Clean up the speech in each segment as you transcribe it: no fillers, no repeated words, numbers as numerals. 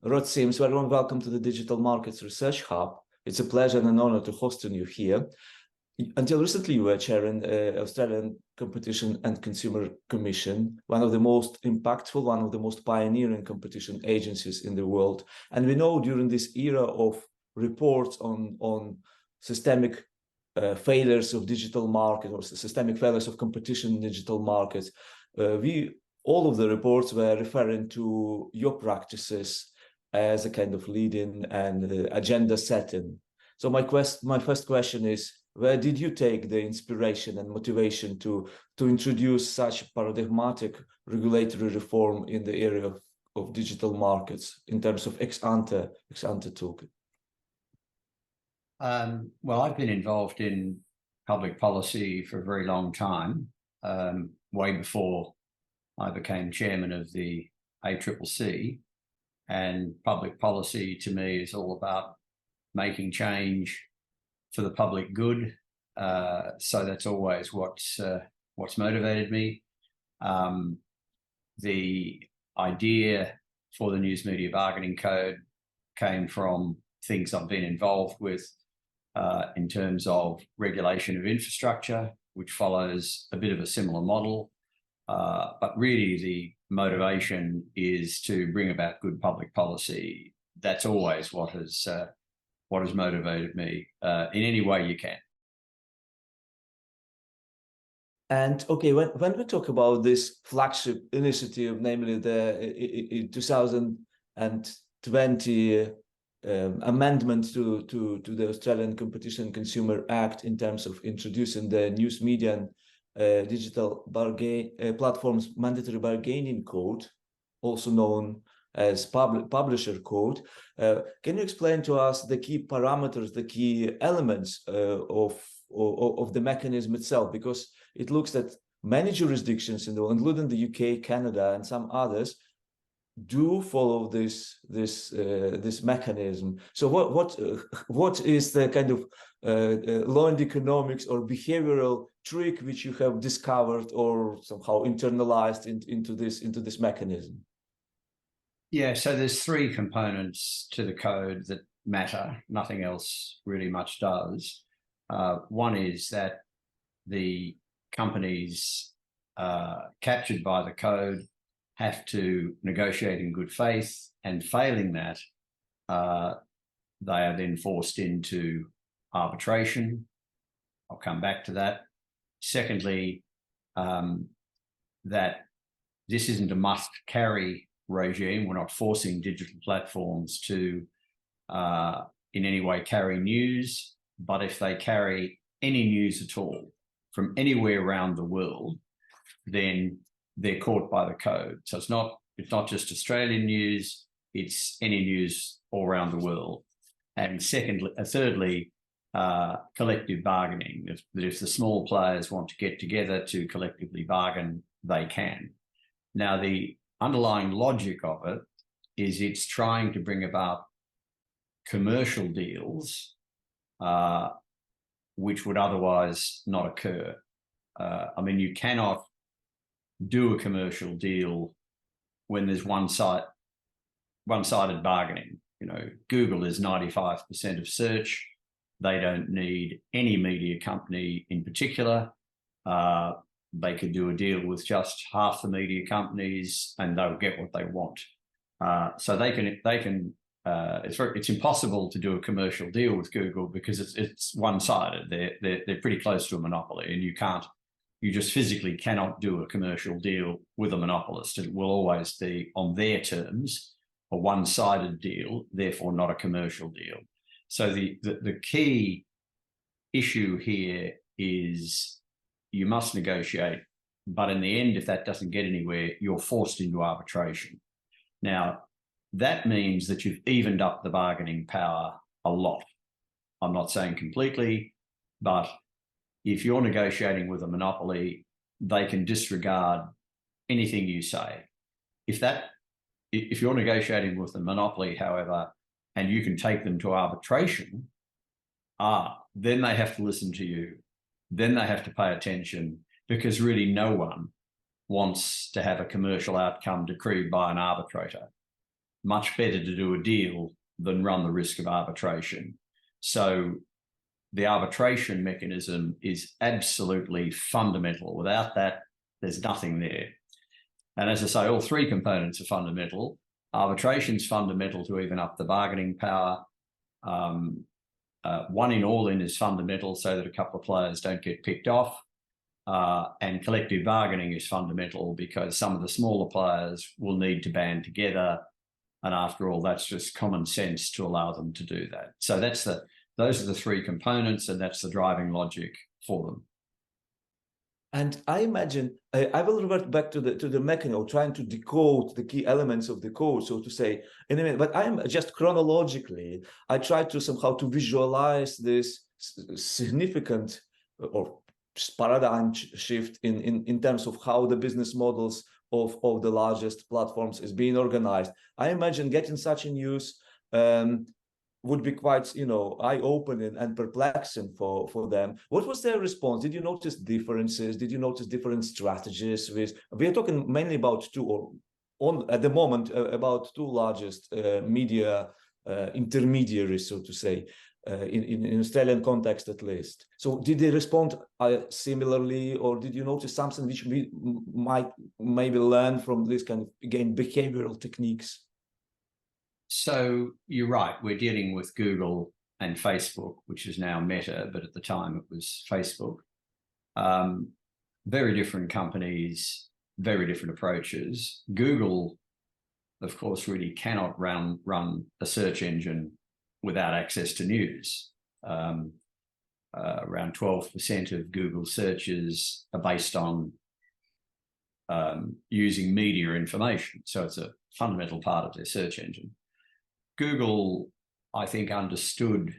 Rod Sims, very warm welcome to the Digital Markets Research Hub. It's a pleasure and an honor to host you here. Until recently, you were chairing Australian Competition and Consumer Commission, one of the most impactful, one of the most pioneering competition agencies in the world. And we know during this era of reports on systemic failures of digital market or systemic failures of competition in digital markets, all of the reports were referring to your practices as a kind of leading and agenda setting. So my first question is, where did you take the inspiration and motivation to introduce such paradigmatic regulatory reform in the area of digital markets in terms of ex ante toolkit? Well, I've been involved in public policy for a very long time, way before I became chairman of the ACCC. And public policy to me is all about making change for the public good. So that's always what's motivated me. The idea for the News Media Bargaining Code came from things I've been involved with in terms of regulation of infrastructure, which follows a bit of a similar model. But really the motivation is to bring about good public policy. That's always what has motivated me in any way you can. And okay, when we talk about this flagship initiative, namely the 2020 amendment to the Australian Competition and Consumer Act in terms of introducing the news media and digital platforms mandatory bargaining code, also known as publisher code. Can you explain to us the key parameters, the key elements of the mechanism itself? Because it looks that many jurisdictions in the world, including the UK, Canada, and some others, do follow this mechanism. So what is the kind of law and economics or behavioral trick which you have discovered or somehow internalized into this mechanism? Yeah, so there's three components to the code that matter. Nothing else really much does. One is that the companies captured by the code have to negotiate in good faith, and failing that, they are then forced into arbitration. I'll come back to that. Secondly, that this isn't a must-carry regime. We're not forcing digital platforms to in any way carry news, but if they carry any news at all from anywhere around the world, then they're caught by the code. So it's not just Australian news, it's any news all around the world. And thirdly, collective bargaining. If the small players want to get together to collectively bargain, they can. Now, the underlying logic of it is it's trying to bring about commercial deals which would otherwise not occur. I mean, you cannot do a commercial deal when there's one-sided bargaining. You know, Google is 95% of search. They don't need any media company in particular. They could do a deal with just half the media companies and they'll get what they want. So it's impossible to do a commercial deal with Google because it's one-sided. They're pretty close to a monopoly, and you just physically cannot do a commercial deal with a monopolist. It will always be on their terms, a one-sided deal, therefore not a commercial deal. So the key issue here is you must negotiate, but in the end, if that doesn't get anywhere, you're forced into arbitration. Now, that means that you've evened up the bargaining power a lot. I'm not saying completely, but if you're negotiating with a monopoly, they can disregard anything you say. If you're negotiating with a monopoly, however, and you can take them to arbitration, then they have to listen to you. Then they have to pay attention, because really no one wants to have a commercial outcome decreed by an arbitrator. much better to do a deal than run the risk of arbitration. So the arbitration mechanism is absolutely fundamental. Without that, there's nothing there. And as I say, all three components are fundamental. Arbitration's fundamental to even up the bargaining power. One in, all in is fundamental so that a couple of players don't get picked off. And collective bargaining is fundamental because some of the smaller players will need to band together. And after all, that's just common sense to allow them to do that. So those are the three components, and that's the driving logic for them. And I imagine I will revert back to the mechanism, trying to decode the key elements of the code, so to say, in a minute. But I'm just chronologically, I try to somehow to visualize this significant or paradigm shift in terms of how the business models of the largest platforms is being organized. I imagine getting such a news would be quite, eye-opening and perplexing for them. What was their response? Did you notice differences? Did you notice different strategies? We are talking mainly about at the moment, about two largest media intermediaries, so to say, in Australian context at least. So did they respond similarly, or did you notice something which we might maybe learn from this kind of, again, behavioral techniques? So you're right, we're dealing with Google and Facebook, which is now Meta, but at the time it was Facebook. Very different companies, very different approaches. Google, of course, really cannot run a search engine without access to news. Around 12% of Google searches are based on using media information. So it's a fundamental part of their search engine. Google, I think, understood,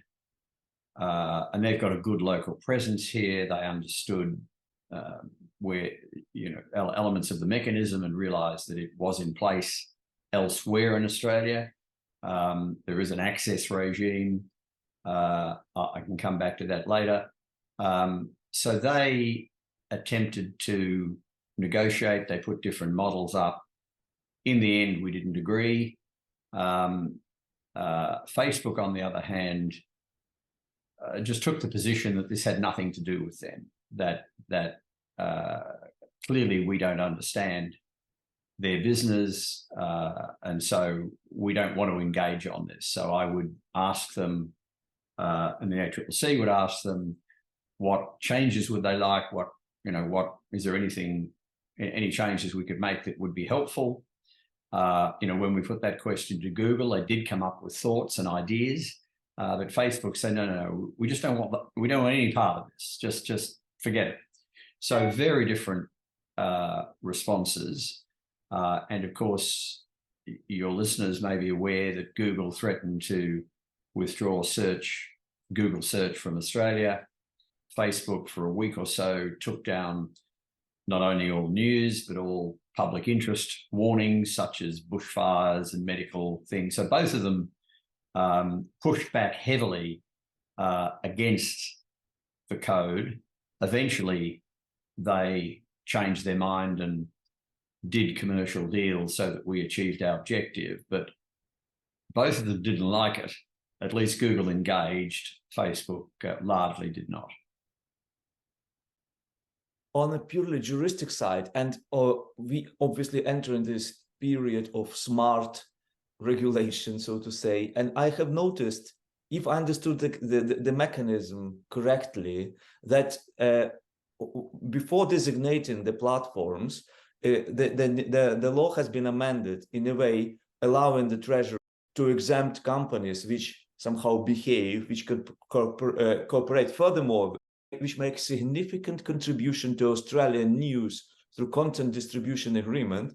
and they've got a good local presence here. They understood where, elements of the mechanism and realized that it was in place elsewhere in Australia. There is an access regime. I can come back to that later. So they attempted to negotiate. They put different models up. In the end, we didn't agree. Facebook, on the other hand, just took the position that this had nothing to do with them, that clearly we don't understand their business, and so we don't want to engage on this. So I would ask them, and the ACCC would ask them, what changes would they like? What is there any changes we could make that would be helpful? When we put that question to Google, they did come up with thoughts and ideas, but Facebook said, no, we just don't want any part of this. Just forget it. So very different responses. And of course, your listeners may be aware that Google threatened to withdraw Google search from Australia. Facebook, for a week or so, took down not only all news, but all public interest warnings, such as bushfires and medical things. So both of them pushed back heavily against the code. Eventually, they changed their mind and did commercial deals so that we achieved our objective. But both of them didn't like it. At least Google engaged. Facebook largely did not. On a purely juristic side, and we obviously enter in this period of smart regulation, so to say, and I have noticed, if I understood the mechanism correctly, that before designating the platforms, the law has been amended in a way allowing the Treasury to exempt companies which somehow behave, which could cooperate furthermore, which makes significant contribution to Australian news through content distribution agreement,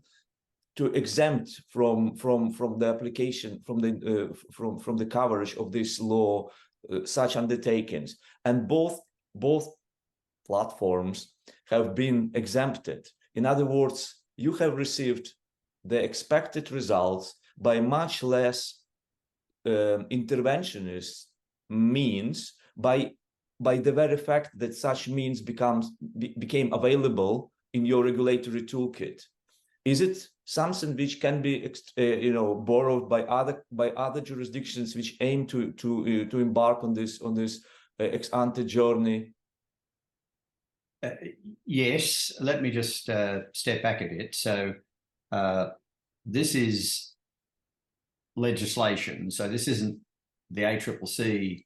to exempt from the application, from the coverage of this law, such undertakings. And both platforms have been exempted. In other words, you have received the expected results by much less interventionist means, by the very fact that such means became available in your regulatory toolkit. Is it something which can be borrowed by other jurisdictions which aim to embark on this ex ante journey? Yes, let me just step back a bit. So this is legislation. So this isn't the ACCC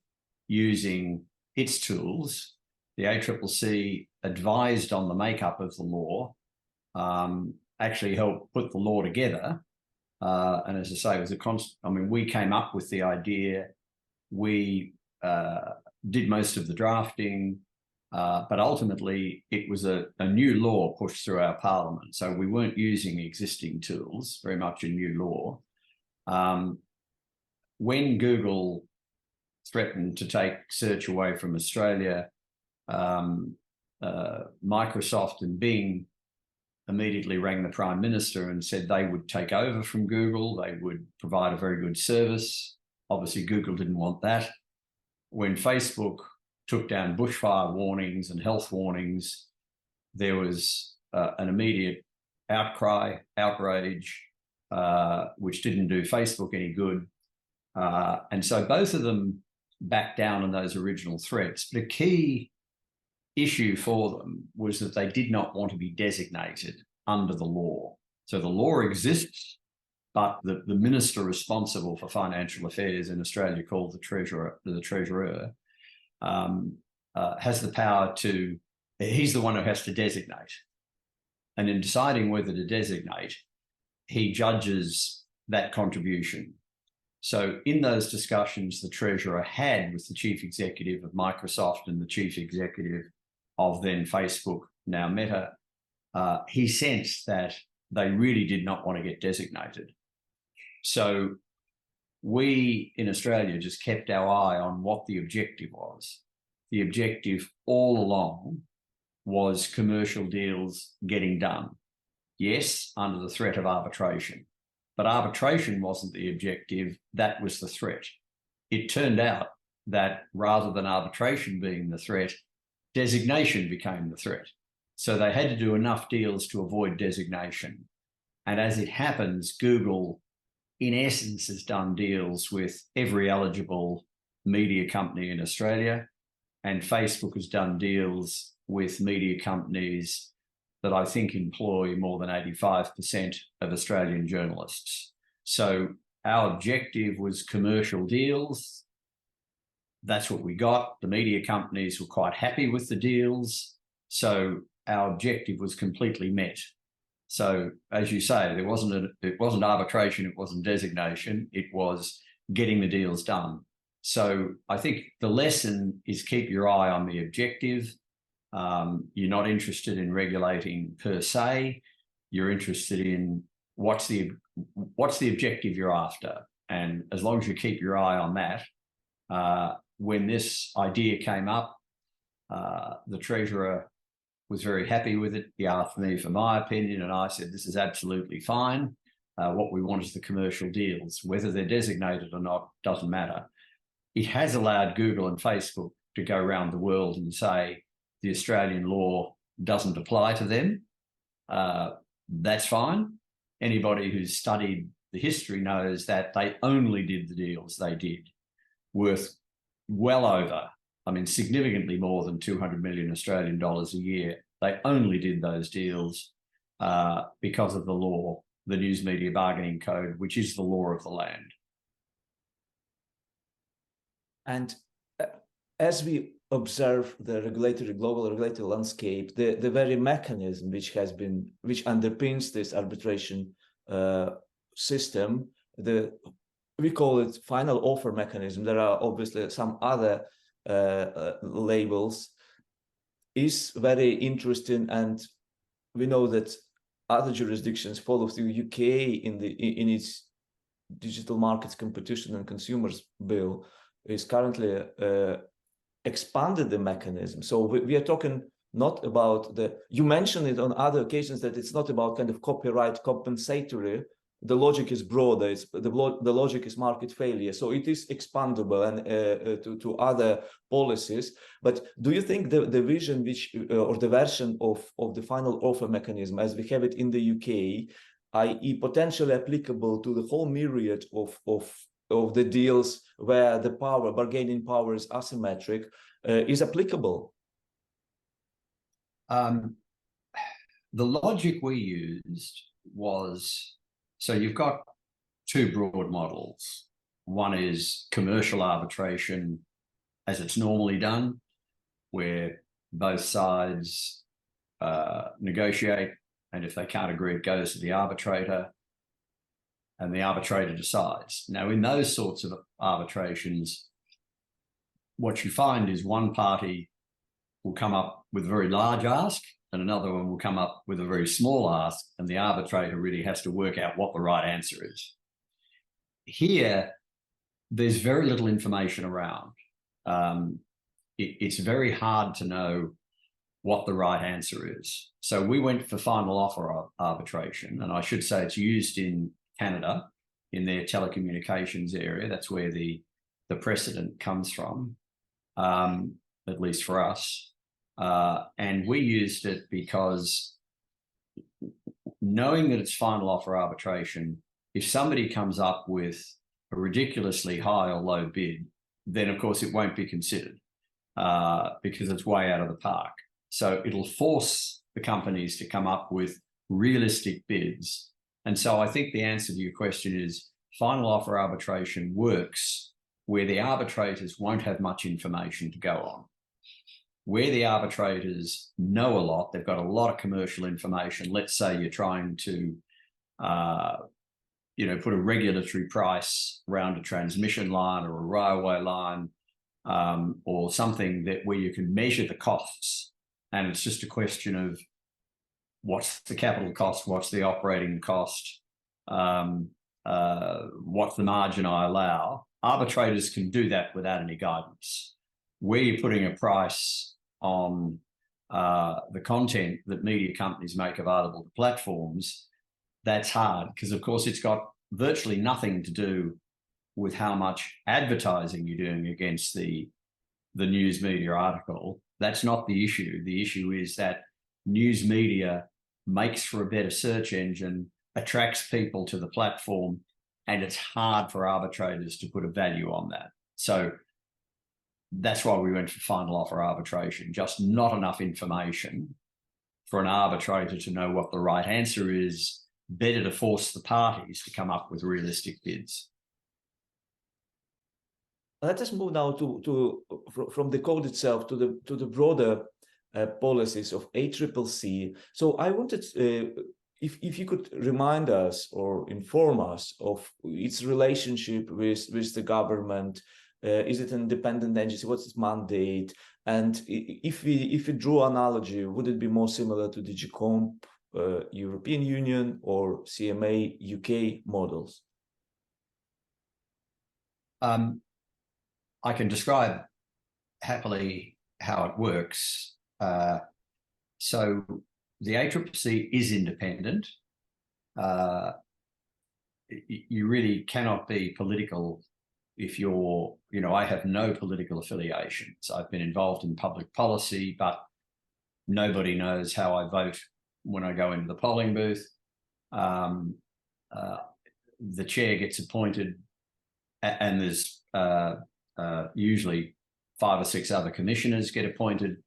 using its tools. The ACCC advised on the makeup of the law, actually helped put the law together. And as I say, it was a constant. I mean, we came up with the idea. We did most of the drafting. But ultimately, it was a new law pushed through our parliament. So we weren't using existing tools, very much a new law. When Google threatened to take search away from Australia, Microsoft and Bing immediately rang the Prime Minister and said they would take over from Google. They would provide a very good service. Obviously, Google didn't want that. When Facebook took down bushfire warnings and health warnings, there was an immediate outcry, outrage, which didn't do Facebook any good. And so both of them backed down on those original threats. But a key issue for them was that they did not want to be designated under the law. So the law exists, but the minister responsible for financial affairs in Australia, called the Treasurer, has the power to, he's the one who has to designate. And in deciding whether to designate, he judges that contribution. So in those discussions the Treasurer had with the Chief Executive of Microsoft and the Chief Executive of then Facebook, now Meta, he sensed that they really did not want to get designated. So we in Australia just kept our eye on what the objective was. The objective all along was commercial deals getting done. Yes, under the threat of arbitration, but arbitration wasn't the objective, that was the threat. It turned out that rather than arbitration being the threat, designation became the threat. So they had to do enough deals to avoid designation. And as it happens, Google, in essence, has done deals with every eligible media company in Australia, and Facebook has done deals with media companies that I think employ more than 85% of Australian journalists. So our objective was commercial deals. That's what we got. The media companies were quite happy with the deals. So our objective was completely met. So as you say, it wasn't arbitration, it wasn't designation, it was getting the deals done. So I think the lesson is keep your eye on the objective. You're not interested in regulating per se. You're interested in what's the objective you're after. And as long as you keep your eye on that, when this idea came up, the Treasurer was very happy with it. He asked me for my opinion, and I said, this is absolutely fine. What we want is the commercial deals. Whether they're designated or not doesn't matter. It has allowed Google and Facebook to go around the world and say the Australian law doesn't apply to them. That's fine. Anybody who's studied the history knows that they only did the deals they did, worth well over, I mean, significantly more than 200 million Australian dollars a year. They only did those deals because of the law, the News Media Bargaining Code, which is the law of the land. And as we observe the global regulatory landscape, the very mechanism which underpins this arbitration system, we call it final offer mechanism. There are obviously some other labels, is very interesting, and we know that other jurisdictions follow the UK in its Digital Markets Competition and Consumers Bill is currently expanded the mechanism. So we are talking not about you mentioned it on other occasions that it's not about kind of copyright compensatory. The logic is broader. The logic is market failure. So it is expandable and to other policies. But do you think the vision or the version of the final offer mechanism as we have it in the UK i.e. potentially applicable to the whole myriad of the deals where the bargaining power is asymmetric, is applicable? The logic we used was, so you've got two broad models. One is commercial arbitration as it's normally done, where both sides negotiate, and if they can't agree, it goes to the arbitrator, and the arbitrator decides. Now, in those sorts of arbitrations, what you find is one party will come up with a very large ask, and another one will come up with a very small ask, and the arbitrator really has to work out what the right answer is. Here, there's very little information around. It's very hard to know what the right answer is. So we went for final offer arbitration, and I should say it's used in Canada in their telecommunications area. That's where the precedent comes from, at least for us. And we used it because, knowing that it's final offer arbitration, if somebody comes up with a ridiculously high or low bid, then of course it won't be considered because it's way out of the park. So it'll force the companies to come up with realistic bids. And so I think the answer to your question is final offer arbitration works where the arbitrators won't have much information to go on. Where the arbitrators know a lot, they've got a lot of commercial information. Let's say you're trying to put a regulatory price around a transmission line or a railway line, or something where you can measure the costs. And it's just a question of what's the capital cost, what's the operating cost, what's the margin I allow. Arbitrators can do that without any guidance. Where you're putting a price on the content that media companies make available to platforms, that's hard because, of course, it's got virtually nothing to do with how much advertising you're doing against the news media article. That's not the issue. The issue is that news media makes for a better search engine, attracts people to the platform, and it's hard for arbitrators to put a value on that. So that's why we went for final offer arbitration, just not enough information for an arbitrator to know what the right answer is. Better to force the parties to come up with realistic bids. Let us move now from the code itself to the broader policies of ACCC. So I wanted, if you could remind us or inform us of its relationship with the government. Is it an independent agency? What's its mandate? And if we draw analogy, would it be more similar to DG Comp, European Union, or CMA UK models? I can describe happily how it works. So the ACCC is independent. You really cannot be political if you're, I have no political affiliations. I've been involved in public policy, but nobody knows how I vote when I go into the polling booth. The chair gets appointed, and there's usually 5 or 6 other commissioners get appointed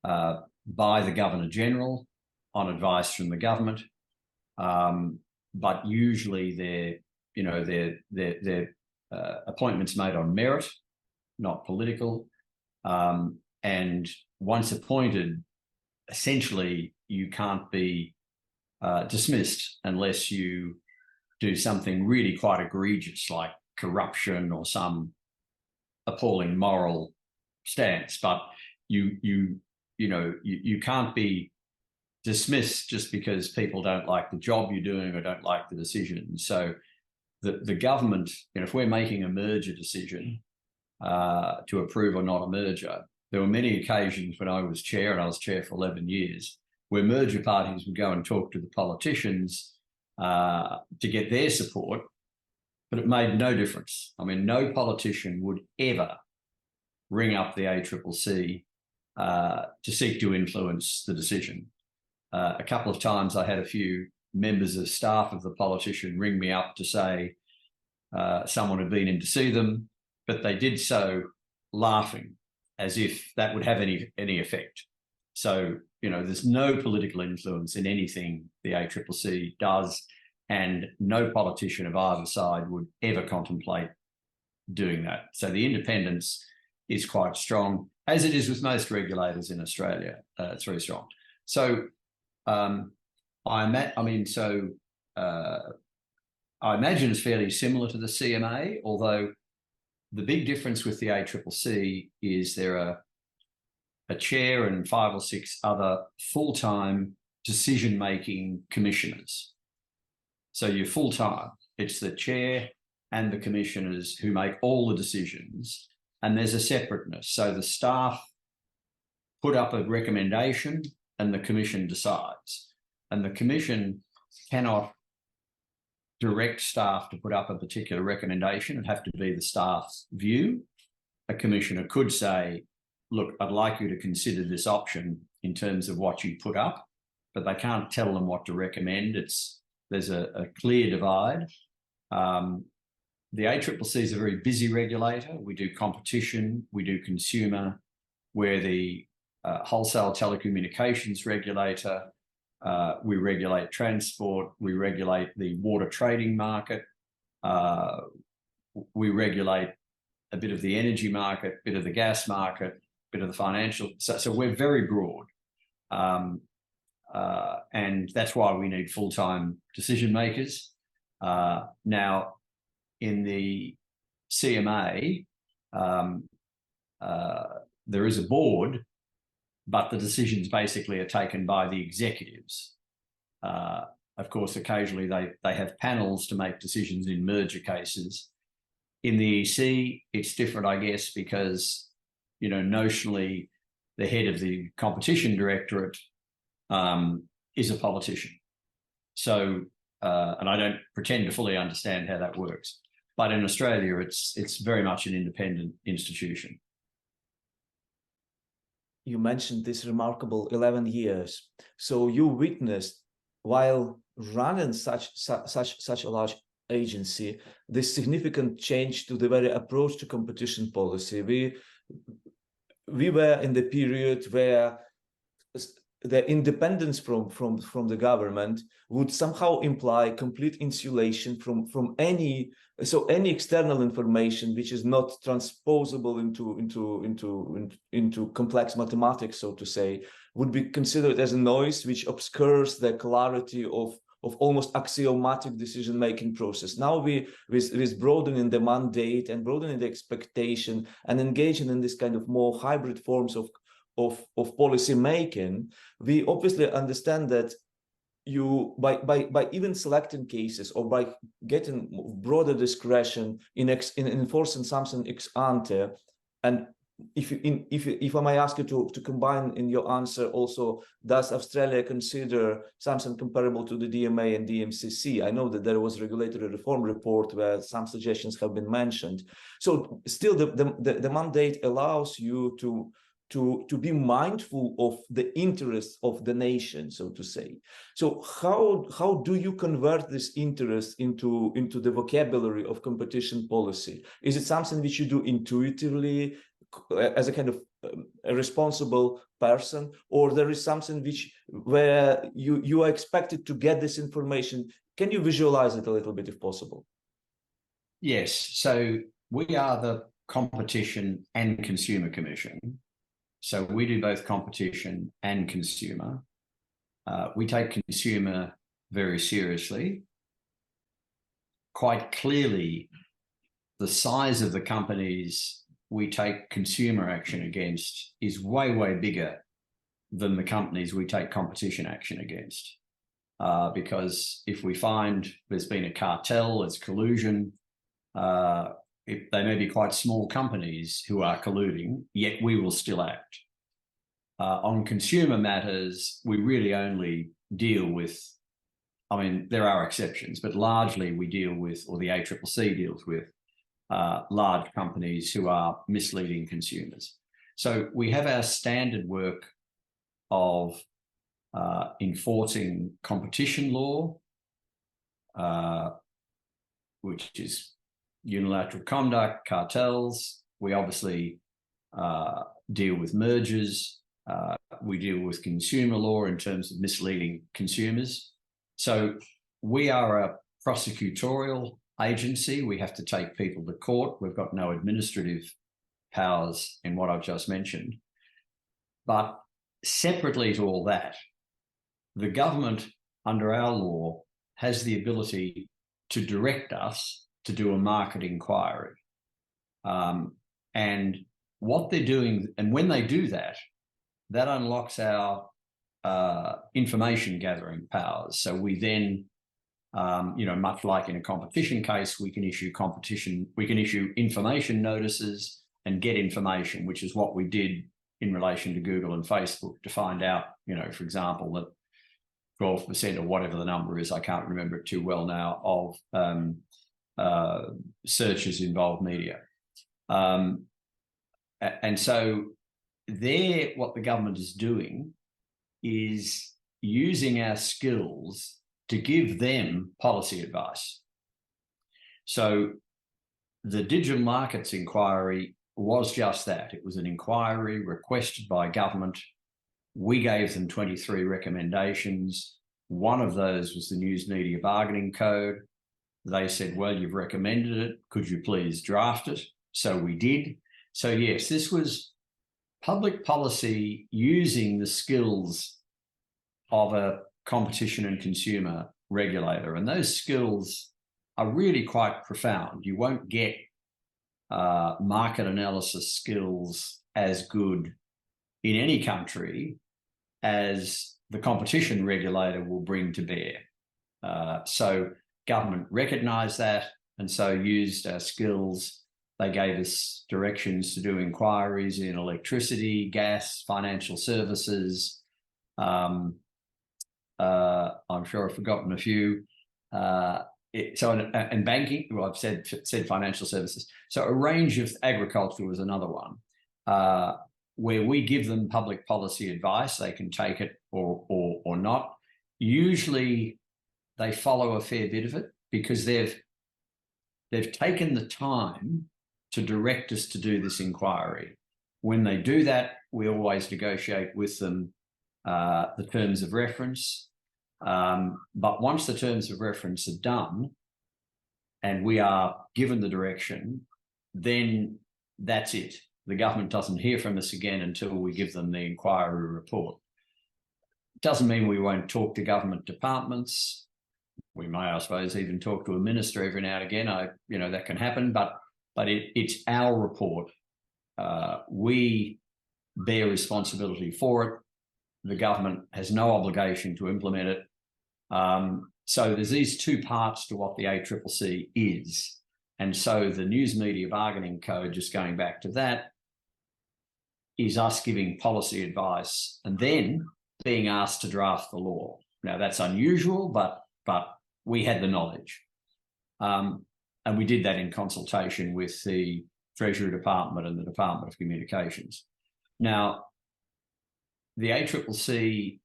by the Governor-General on advice from the government. But usually they're appointments made on merit, not political. And once appointed, essentially you can't be dismissed unless you do something really quite egregious, like corruption or some appalling moral stance. But you can't be dismissed just because people don't like the job you're doing or don't like the decision. So the government, if we're making a merger decision to approve or not a merger, there were many occasions when I was chair, and I was chair for 11 years, where merger parties would go and talk to the politicians to get their support, but it made no difference. I mean, no politician would ever ring up the ACCC to seek to influence the decision. A couple of times I had a few members of staff of the politician ring me up to say someone had been in to see them, but they did so laughing, as if that would have any effect. So, there's no political influence in anything the ACCC does, and no politician of either side would ever contemplate doing that. So the independence is quite strong, as it is with most regulators in Australia. It's very strong. So I imagine it's fairly similar to the CMA, although the big difference with the ACCC is there are a chair and 5 or 6 other full-time decision-making commissioners. So you're full-time. It's the chair and the commissioners who make all the decisions, and there's a separateness. So the staff put up a recommendation and the commission decides. And the commission cannot direct staff to put up a particular recommendation. It'd have to be the staff's view. A commissioner could say, look, I'd like you to consider this option in terms of what you put up, but they can't tell them what to recommend. There's a clear divide. The ACCC is a very busy regulator. We do competition, we do consumer, we're the wholesale telecommunications regulator, we regulate transport, we regulate the water trading market, we regulate a bit of the energy market, a bit of the gas market, a bit of the financial. So we're very broad. And that's why we need full-time decision makers. Now, in the CMA, there is a board, but the decisions basically are taken by the executives. Of course, occasionally they have panels to make decisions in merger cases. In the EC, it's different, I guess, because, notionally, the head of the competition directorate is a politician. So, and I don't pretend to fully understand how that works. But in Australia, it's very much an independent institution. You mentioned this remarkable 11 years. So you witnessed, while running such a large agency, this significant change to the very approach to competition policy. We were in the period where the independence from the government would somehow imply complete insulation from any external information which is not transposable into complex mathematics, so to say, would be considered as a noise which obscures the clarity of almost axiomatic decision-making process. Now with broadening the mandate and broadening the expectation and engaging in this kind of more hybrid forms of policy making, we obviously understand that you by even selecting cases or by getting broader discretion in enforcing something ex ante, and if I may ask you to combine in your answer also, does Australia consider something comparable to the DMA and DMCC? I know that there was a regulatory reform report where some suggestions have been mentioned. So still the mandate allows you to be mindful of the interests of the nation, so to say. So how do you convert this interest into the vocabulary of competition policy? Is it something which you do intuitively as a kind of a responsible person, or there is something where you are expected to get this information? Can you visualize it a little bit if possible? Yes. So we are the Competition and Consumer Commission. So we do both competition and consumer. We take consumer very seriously. Quite clearly, the size of the companies we take consumer action against is way, way bigger than the companies we take competition action against. Because if we find there's been a cartel, there's collusion, they may be quite small companies who are colluding, yet we will still act. On consumer matters, we really only deal with, there are exceptions, but largely we deal with, or the ACCC deals with, large companies who are misleading consumers. So we have our standard work of enforcing competition law which is unilateral conduct, cartels. We obviously deal with mergers. We deal with consumer law in terms of misleading consumers. So we are a prosecutorial agency. We have to take people to court. We've got no administrative powers in what I've just mentioned. But separately to all that, the government under our law has the ability to direct us to do a market inquiry. And what they're doing, and when they do that, that unlocks our information gathering powers. So we then, much like in a competition case, we can issue information notices and get information, which is what we did in relation to Google and Facebook to find out, for example, that 12% or whatever the number is, I can't remember it too well now, of searches involve media. And so there, what the government is doing is using our skills to give them policy advice. So the Digital Markets Inquiry was just that. It was an inquiry requested by government. We gave them 23 recommendations. One of those was the News Media Bargaining Code. They said, well, you've recommended it. Could you please draft it? So we did. So yes, this was public policy using the skills of a competition and consumer regulator. And those skills are really quite profound. You won't get market analysis skills as good in any country as the competition regulator will bring to bear. So government recognised that and so used our skills. They gave us directions to do inquiries in electricity, gas, financial services. I'm sure I've forgotten a few. And banking, well, I've said financial services. So a range of, agriculture was another one, where we give them public policy advice. They can take it or not. Usually they follow a fair bit of it because they've taken the time to direct us to do this inquiry. When they do that, we always negotiate with them the terms of reference. But once the terms of reference are done and we are given the direction, then that's it. The government doesn't hear from us again until we give them the inquiry report. Doesn't mean we won't talk to government departments. We may, I suppose, even talk to a minister every now and again. That can happen, but it's our report. We bear responsibility for it. The government has no obligation to implement it. So there's these two parts to what the ACCC is. And so the News Media Bargaining Code, just going back to that, is us giving policy advice and then being asked to draft the law. Now, that's unusual, but we had the knowledge. And we did that in consultation with the Treasury Department and the Department of Communications. Now, the ACCC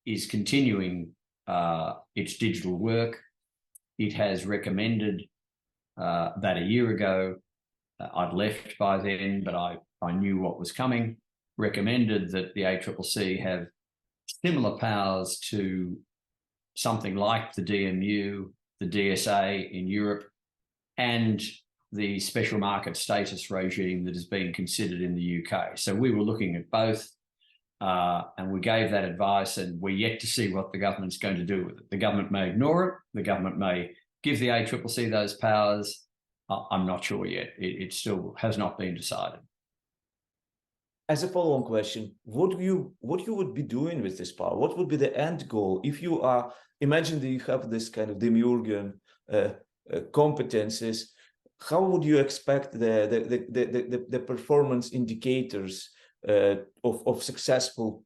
is continuing its digital work. It has recommended that a year ago, I'd left by then, but I knew what was coming, recommended that the ACCC have similar powers to something like the DMU, the DSA in Europe, and the special market status regime that is being considered in the UK. So we were looking at both, and we gave that advice, and we're yet to see what the government's going to do with it. The government may ignore it. The government may give the ACCC those powers. I'm not sure yet. It still has not been decided. As a follow-on question, what you would be doing with this power? What would be the end goal? If you are, imagine that you have this kind of demiurgian competences, how would you expect the performance indicators of successful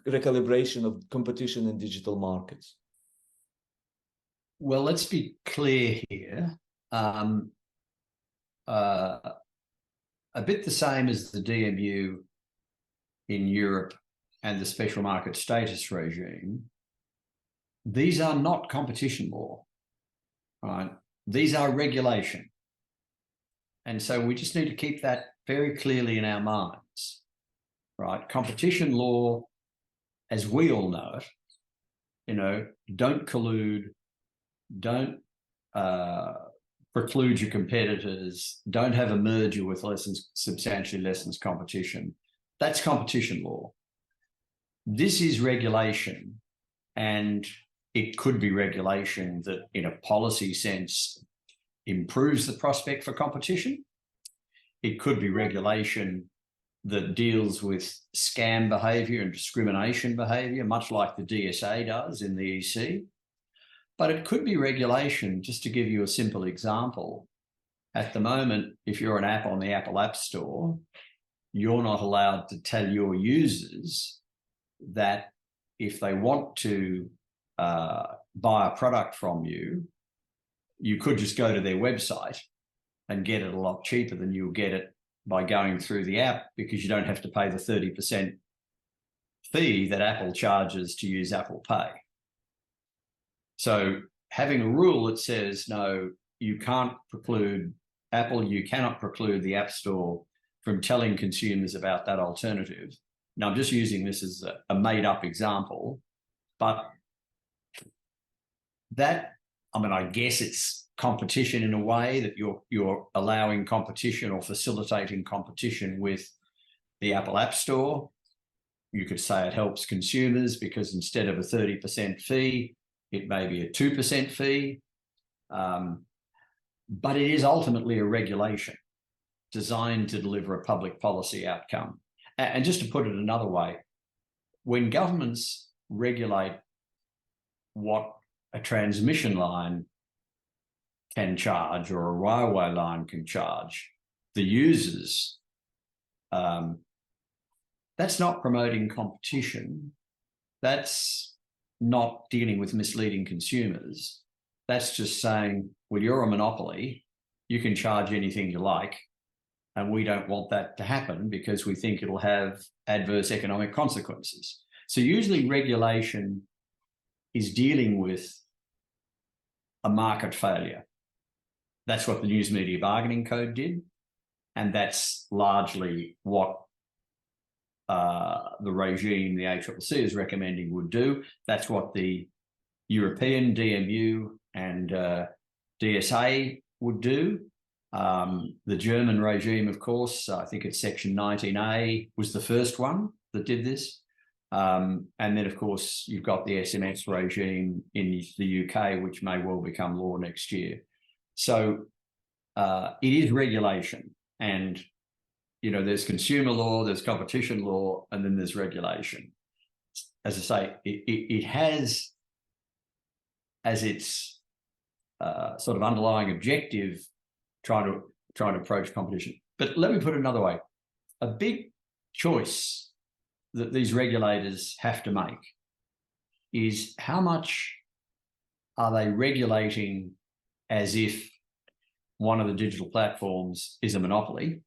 recalibration of competition in digital markets? Well, let's be clear here. A bit the same as the DMU in Europe and the special market status regime, these are not competition law, right? These are regulation. And so we just need to keep that very clearly in our minds, right? Competition law, as we all know it, don't collude, don't preclude your competitors, don't have a merger with substantially lessens competition. That's competition law. This is regulation, and it could be regulation that in a policy sense improves the prospect for competition. It could be regulation that deals with scam behaviour and discrimination behaviour, much like the DSA does in the EC. But it could be regulation, just to give you a simple example. At the moment, if you're an app on the Apple App Store, you're not allowed to tell your users that if they want to buy a product from you, you could just go to their website and get it a lot cheaper than you'll get it by going through the app, because you don't have to pay the 30% fee that Apple charges to use Apple Pay. So having a rule that says, no, you can't preclude Apple, you cannot preclude the App Store from telling consumers about that alternative. Now, I'm just using this as a made-up example, but that, I guess it's competition in a way, that you're allowing competition or facilitating competition with the Apple App Store. You could say it helps consumers because instead of a 30% fee, it may be a 2% fee. But it is ultimately a regulation designed to deliver a public policy outcome. And just to put it another way, when governments regulate what a transmission line can charge or a railway line can charge the users, that's not promoting competition. That's not dealing with misleading consumers. That's just saying, well, you're a monopoly, you can charge anything you like, and we don't want that to happen because we think it'll have adverse economic consequences. So usually regulation is dealing with a market failure. That's what the News Media Bargaining Code did, and that's largely what the regime the ACCC is recommending would do. That's what the European DMU and DSA would do. The German regime, of course, I think it's Section 19A was the first one that did this. And then, of course, you've got the SMS regime in the UK, which may well become law next year. So it is regulation. And, there's consumer law, there's competition law, and then there's regulation. As I say, it has as its sort of underlying objective trying to approach competition. But let me put it another way. A big choice that these regulators have to make is how much are they regulating as if one of the digital platforms is a monopoly,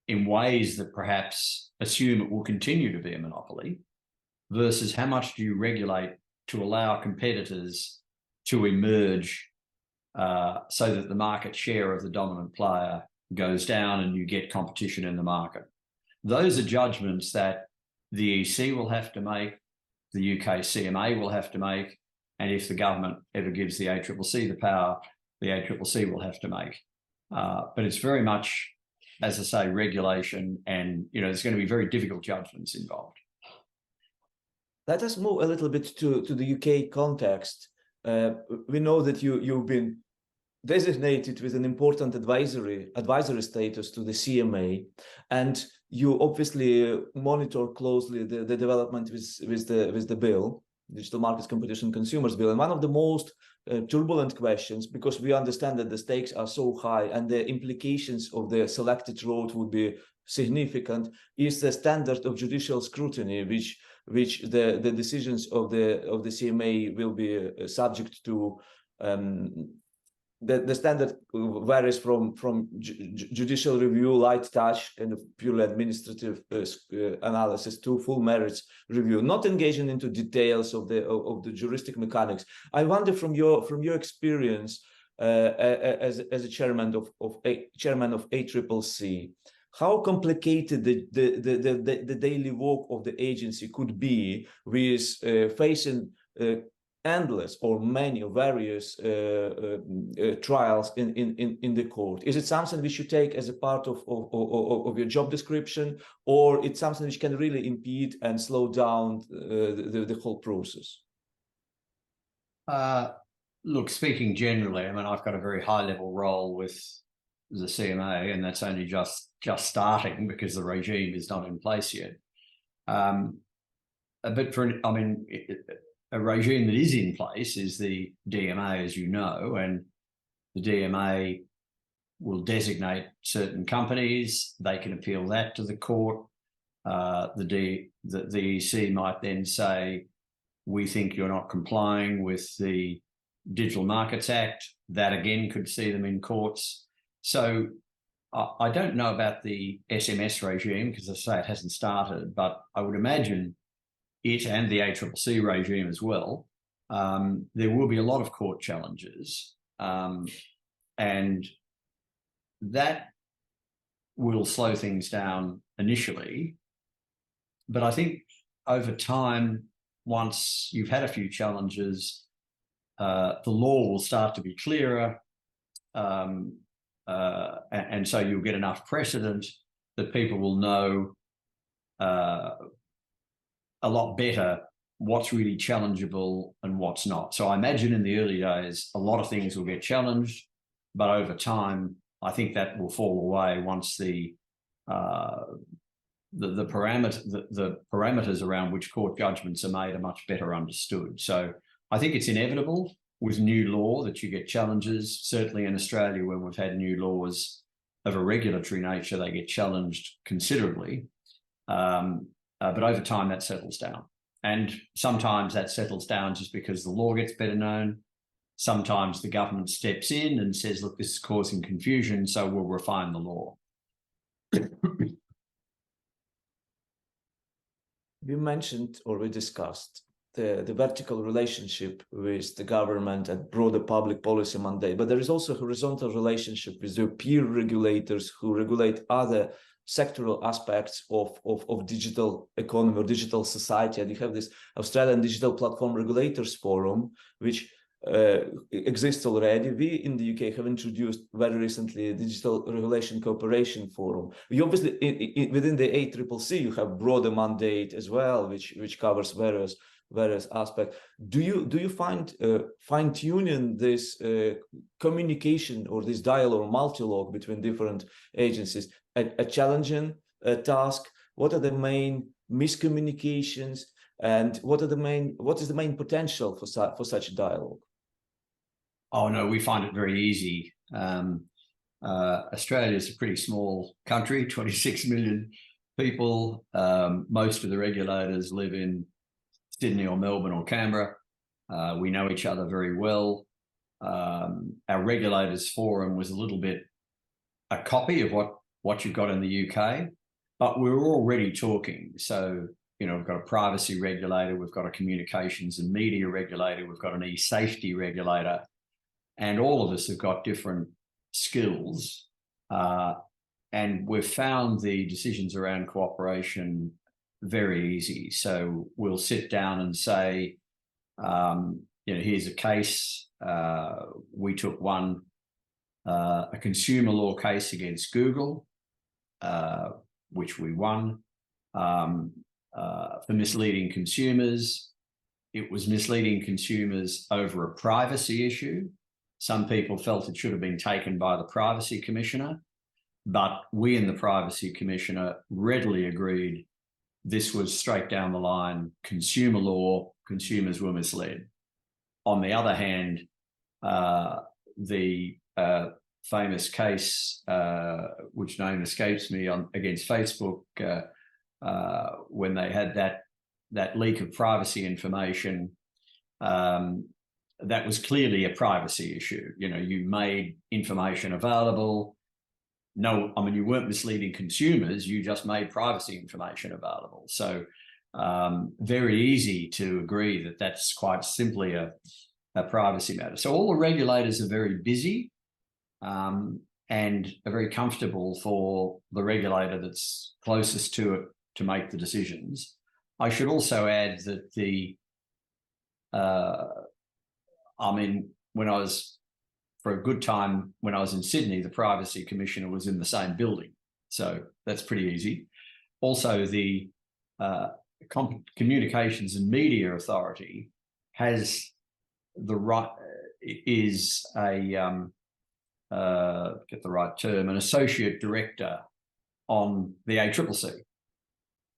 in ways that perhaps assume it will continue to be a monopoly, versus how much do you regulate to allow competitors to emerge so that the market share of the dominant player goes down and you get competition in the market. Those are judgments that the EC will have to make, the UK CMA will have to make, and if the government ever gives the ACCC the power, the ACCC will have to make. But it's very much, as I say, regulation, and there's going to be very difficult judgments involved. Let us move a little bit to the UK context. We know that you've been designated with an important advisory status to the CMA, and you obviously monitor closely the development with the bill, Digital Markets Competition Consumers Bill. And one of the most turbulent questions, because we understand that the stakes are so high and the implications of the selected road would be significant, is the standard of judicial scrutiny, which the decisions of the CMA will be subject to the standard varies from judicial review, light touch, and purely administrative analysis to full merits review, not engaging into details of the juristic mechanics. I wonder from your experience as a chairman of ACCC, how complicated the daily work of the agency could be with facing endless or many or various trials in the court? Is it something we should take as a part of your job description, or it's something which can really impede and slow down the whole process? Look, speaking generally, I mean, I've got a very high-level role with the CMA, and that's only just starting because the regime is not in place yet. But a regime that is in place is the DMA, as you know, and the DMA will designate certain companies. They can appeal that to the court. The EC might then say, we think you're not complying with the Digital Markets Act. That again could see them in courts. So I don't know about the SMS regime because, as I say, it hasn't started, but I would imagine it and the ACCC regime as well, there will be a lot of court challenges, and that will slow things down initially. But I think over time, once you've had a few challenges, the law will start to be clearer, and so you'll get enough precedent that people will know a lot better what's really challengeable and what's not. So I imagine in the early days, a lot of things will get challenged, but over time, I think that will fall away once the parameters around which court judgments are made are much better understood. So I think it's inevitable with new law that you get challenges. Certainly in Australia, when we've had new laws of a regulatory nature, they get challenged considerably. But over time, that settles down. And sometimes that settles down just because the law gets better known. Sometimes the government steps in and says, look, this is causing confusion, so we'll refine the law. We mentioned, or we discussed, the vertical relationship with the government and broader public policy mandate, but there is also a horizontal relationship with your peer regulators who regulate other sectoral aspects of digital economy or digital society. And you have this Australian Digital Platform Regulators Forum, which exists already. We in the UK have introduced very recently a Digital Regulation Cooperation Forum. You obviously, within the ACCC, you have broader mandate as well, which covers various aspects. Do you find fine-tuning this communication or this dialogue or multi-log between different agencies a challenging task? What are the main miscommunications, and what is the main potential for such a dialogue? Oh no, we find it very easy. Australia is a pretty small country, 26 million people. Most of the regulators live in Sydney or Melbourne or Canberra. We know each other very well. Our regulators forum was a little bit a copy of what you've got in the UK, but we're already talking. So, you know, we've got a privacy regulator, we've got a communications and media regulator, we've got an e-safety regulator, and all of us have got different skills. And we've found the decisions around cooperation very easy. So we'll sit down and say, you know, here's a case. We took one, a consumer law case against Google, which we won, for misleading consumers. It was misleading consumers over a privacy issue. Some people felt it should have been taken by the Privacy Commissioner, but we and the Privacy Commissioner readily agreed this was straight down the line consumer law, consumers were misled. On the other hand, the famous case, which name escapes me, against Facebook, when they had that leak of privacy information, that was clearly a privacy issue. You know, you made information available. No, I mean, you weren't misleading consumers, you just made privacy information available. So very easy to agree that that's quite simply a privacy matter. So all the regulators are very busy and are very comfortable for the regulator that's closest to it to make the decisions. I should also add that I mean, when I was, for a good time, when I was in Sydney, the Privacy Commissioner was in the same building. So that's pretty easy. Also, the Communications and Media Authority has the right, is a, get the right term, an associate director on the ACCC.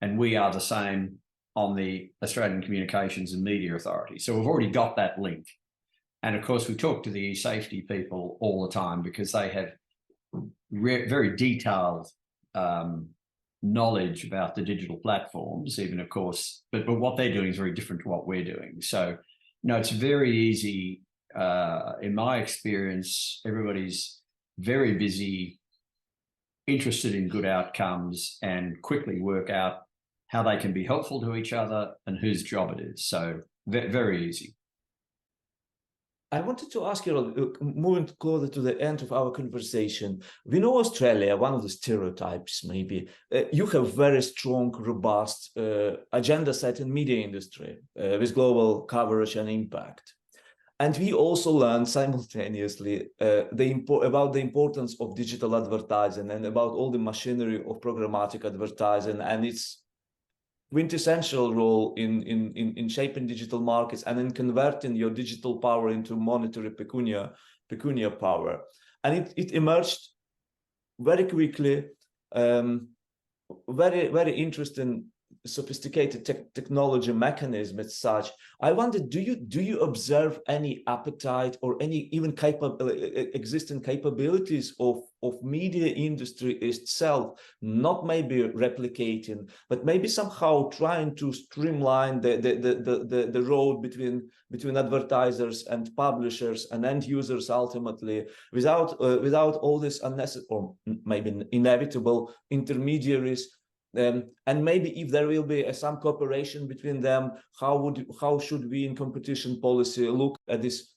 And we are the same on the Australian Communications and Media Authority. So we've already got that link. And of course, we talk to the e-safety people all the time because they have very detailed knowledge about the digital platforms, even of course, but what they're doing is very different to what we're doing. So, no, it's very easy. In my experience, everybody's very busy, interested in good outcomes, and quickly work out how they can be helpful to each other and whose job it is. So very easy. I wanted to ask you, moving closer to the end of our conversation, we know Australia, one of the stereotypes maybe, you have very strong, robust agenda set in media industry with global coverage and impact. And we also learned simultaneously about the importance of digital advertising and about all the machinery of programmatic advertising and its quintessential role in shaping digital markets and in converting your digital power into monetary pecunia power. And it emerged very quickly, very interesting, sophisticated technology mechanism as such. I wonder, do you observe any appetite or any even existing capabilities of media industry itself, not maybe replicating, but maybe somehow trying to streamline the road between advertisers and publishers and end users ultimately, without all this unnecessary or maybe inevitable intermediaries? And maybe if there will be some cooperation between them, how should we in competition policy look at this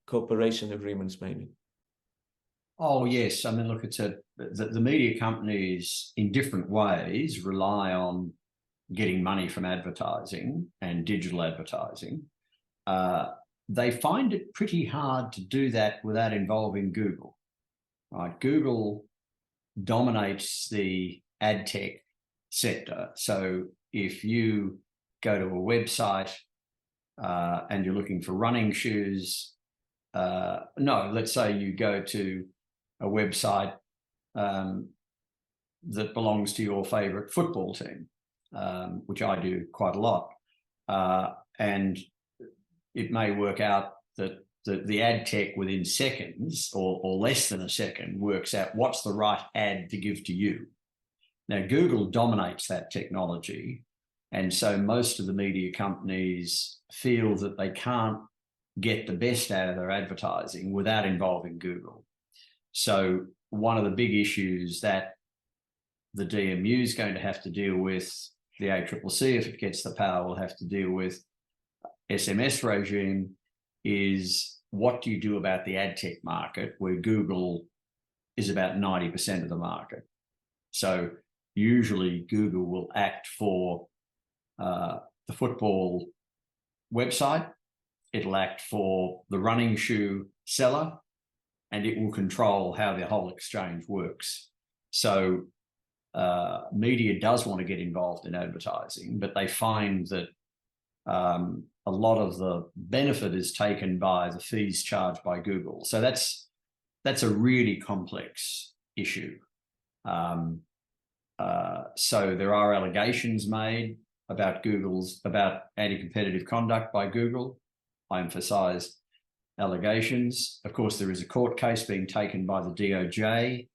cooperation agreements maybe? Oh yes, I mean, look, it's the media companies in different ways rely on getting money from advertising and digital advertising. They find it pretty hard to do that without involving Google. Right? Google dominates the ad tech sector. So if you go to a website and you're looking for running shoes, let's say you go to a website that belongs to your favorite football team, which I do quite a lot. And it may work out that the ad tech within seconds or less than a second works out what's the right ad to give to you. Now, Google dominates that technology. And so most of the media companies feel that they can't get the best out of their advertising without involving Google. So one of the big issues that the DMU is going to have to deal with, the ACCC, if it gets the power, will have to deal with SMS regime, is what do you do about the ad tech market where Google is about 90% of the market? So usually Google will act for the football website, it'll act for the running shoe seller, and it will control how the whole exchange works. So media does want to get involved in advertising, but they find that a lot of the benefit is taken by the fees charged by Google. So that's a really complex issue. So there are allegations made about anti-competitive conduct by Google. I emphasize allegations. Of course, there is a court case being taken by the DOJ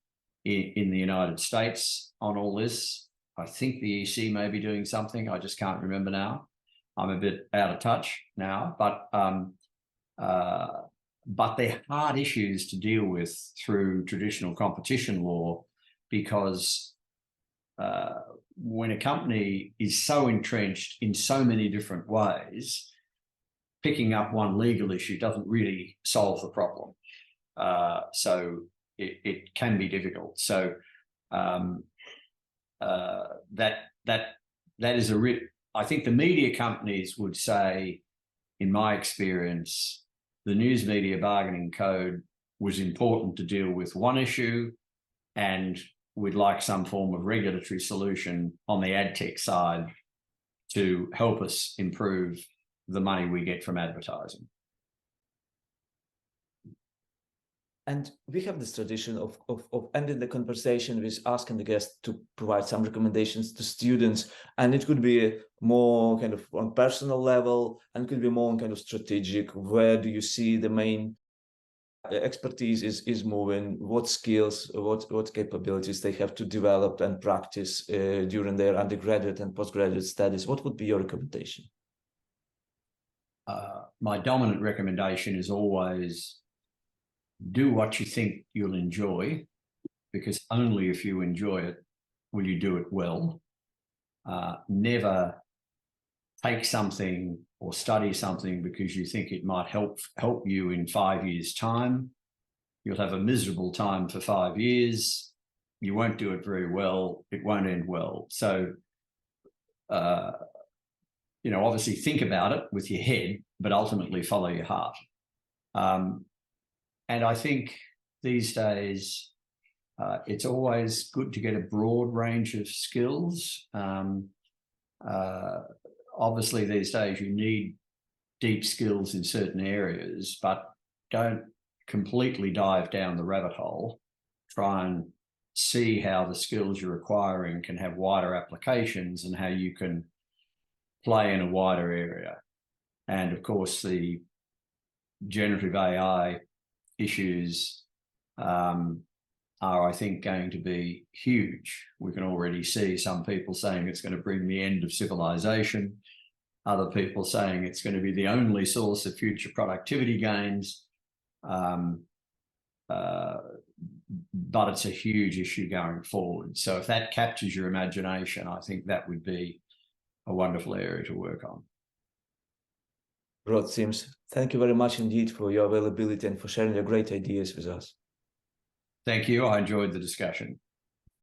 in the United States on all this. I think the EC may be doing something. I just can't remember now. I'm a bit out of touch now, but but they're hard issues to deal with through traditional competition law, because when a company is so entrenched in so many different ways, picking up one legal issue doesn't really solve the problem. So it can be difficult. So that is I think the media companies would say, in my experience, the news media bargaining code was important to deal with one issue, and we'd like some form of regulatory solution on the ad tech side to help us improve the money we get from advertising. And we have this tradition of ending the conversation with asking the guest to provide some recommendations to students, and it could be more kind of on personal level, and could be more on kind of strategic. Where do you see the main expertise is moving? What skills, what capabilities they have to develop and practice during their undergraduate and postgraduate studies? What would be your recommendation? My dominant recommendation is always do what you think you'll enjoy, because only if you enjoy it will you do it well. Never take something or study something because you think it might help you in 5 years' time. You'll have a miserable time for 5 years. You won't do it very well. It won't end well. So, obviously think about it with your head, but ultimately follow your heart. And I think these days, it's always good to get a broad range of skills. Obviously, these days you need deep skills in certain areas, but don't completely dive down the rabbit hole. Try and see how the skills you're acquiring can have wider applications and how you can play in a wider area. And of course, the generative AI issues are, I think, going to be huge. We can already see some people saying it's going to bring the end of civilization, other people saying it's going to be the only source of future productivity gains. But it's a huge issue going forward. So if that captures your imagination, I think that would be a wonderful area to work on. Rod Sims, thank you very much indeed for your availability and for sharing your great ideas with us. Thank you. I enjoyed the discussion.